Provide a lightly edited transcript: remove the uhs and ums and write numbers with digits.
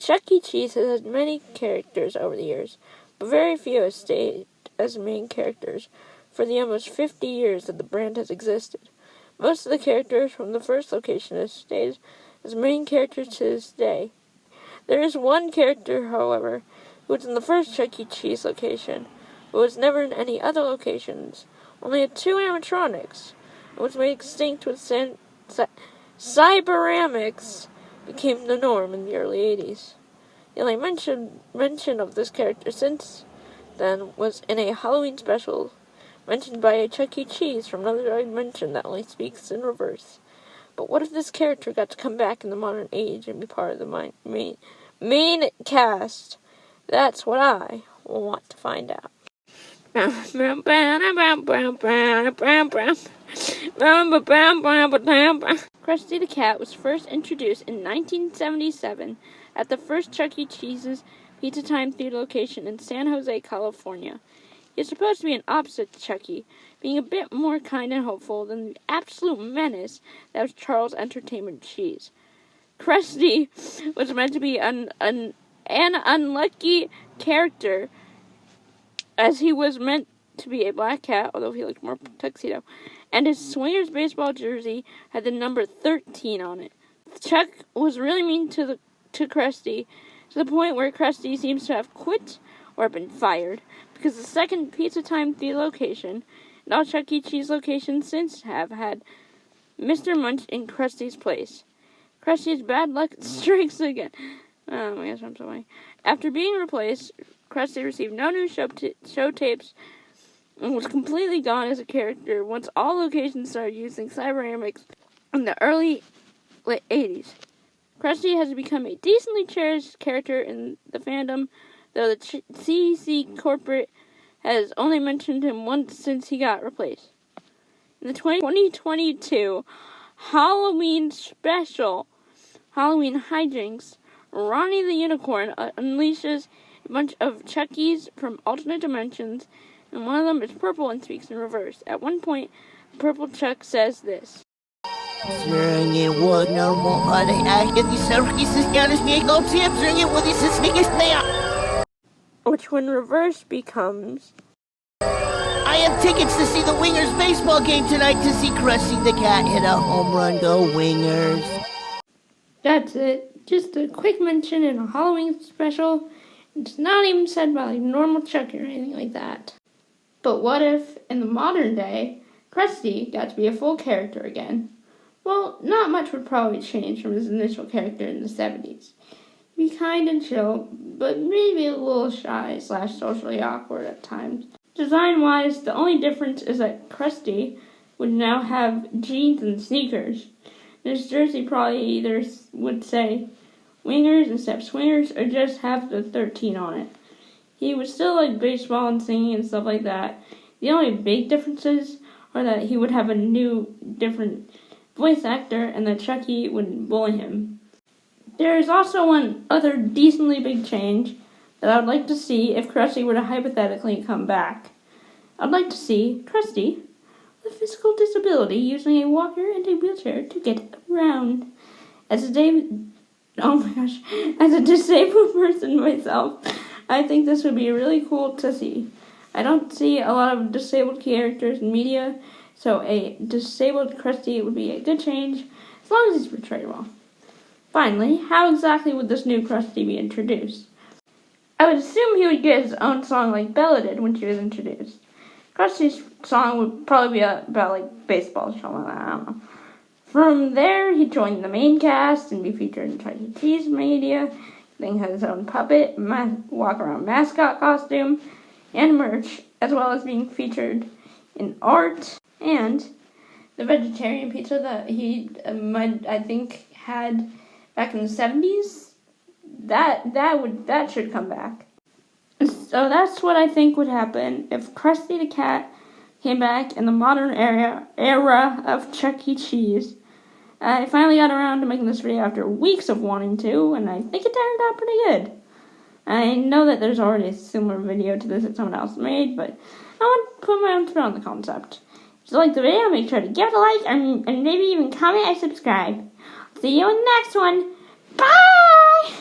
Chuck E. Cheese has had many characters over the years, but very few have stayed as main characters for the almost 50 years that the brand has existed. Most of the characters from the first location have stayed as main characters to this day. There is one character, however, who was in the first Chuck E. Cheese location, but was never in any other locations, only had 2 animatronics, and was made extinct when cyberamics became the norm in the early 80s. The only mention of this character since then was in a Halloween special mentioned by a Chuck E. Cheese from another dimension that only speaks in reverse. But what if this character got to come back in the modern age and be part of the main cast? That's what I want to find out. Crusty the Cat was first introduced in 1977 at the first Chuck E. Cheese's Pizza Time Theater location in San Jose, California. He is supposed to be an opposite to Chucky, being a bit more kind and hopeful than the absolute menace that was Charles Entertainment Cheese. Crusty was meant to be an unlucky character, as he was meant to be a black cat, although he looked more tuxedo, and his Swingers baseball jersey had the number 13 on it. Chuck was really mean to Crusty, to the point where Crusty seems to have quit or been fired, because the second Pizza Time Theater location and all Chuck E. Cheese locations since have had Mr. Munch in Krusty's place. Krusty's bad luck strikes again. Oh my gosh, I'm so funny. After being replaced, Crusty received no new show tapes and was completely gone as a character once all locations started using cyberamics in the late 80s. Crusty has become a decently cherished character in the fandom, though the CEC corporate has only mentioned him once since he got replaced. In the 2022 Halloween special, Halloween Hijinks, Ronnie the Unicorn unleashes a bunch of Chuckies from alternate dimensions, and one of them is purple and speaks in reverse. At one point, Purple Chuck says this. Which when reversed becomes, I have tickets to see the Wingers baseball game tonight to see Crusty the Cat hit a home run. Go Wingers. That's it. Just a quick mention in a Halloween special. It's not even said by like normal Chuck or anything like that. But what if, in the modern day, Crusty got to be a full character again? Well, not much would probably change from his initial character in the 70s. Be kind and chill, but maybe a little shy / socially awkward at times. Design-wise, the only difference is that Crusty would now have jeans and sneakers. And his jersey probably either would say Wingers instead of Swingers, or just have the 13 on it. He would still like baseball and singing and stuff like that. The only big differences are that he would have a new, different voice actor, and that Chucky would bully him. There is also one other decently big change that I would like to see if Crusty were to hypothetically come back. I'd like to see Crusty with a physical disability using a walker and a wheelchair to get around. As a disabled person myself, I think this would be really cool to see. I don't see a lot of disabled characters in media, so a disabled Crusty would be a good change, as long as he's portrayed well. Finally, how exactly would this new Crusty be introduced? I would assume he would get his own song like Bella did when she was introduced. Krusty's song would probably be about like baseball or something like that, I don't know. From there, he'd join the main cast and be featured in Chuck E. Cheese media, then have his own puppet, walk-around mascot costume, and merch, as well as being featured in art and the vegetarian pizza that he I think had back in the 70s. That should come back. So that's what I think would happen if Crusty the Cat came back in the modern era of Chuck E. Cheese. I finally got around to making this video after weeks of wanting to, and I think it turned out pretty good. I know that there's already a similar video to this that someone else made, but I want to put my own spin on the concept. If you like the video, make sure to give it a like, and maybe even comment and subscribe. See you in the next one. Bye!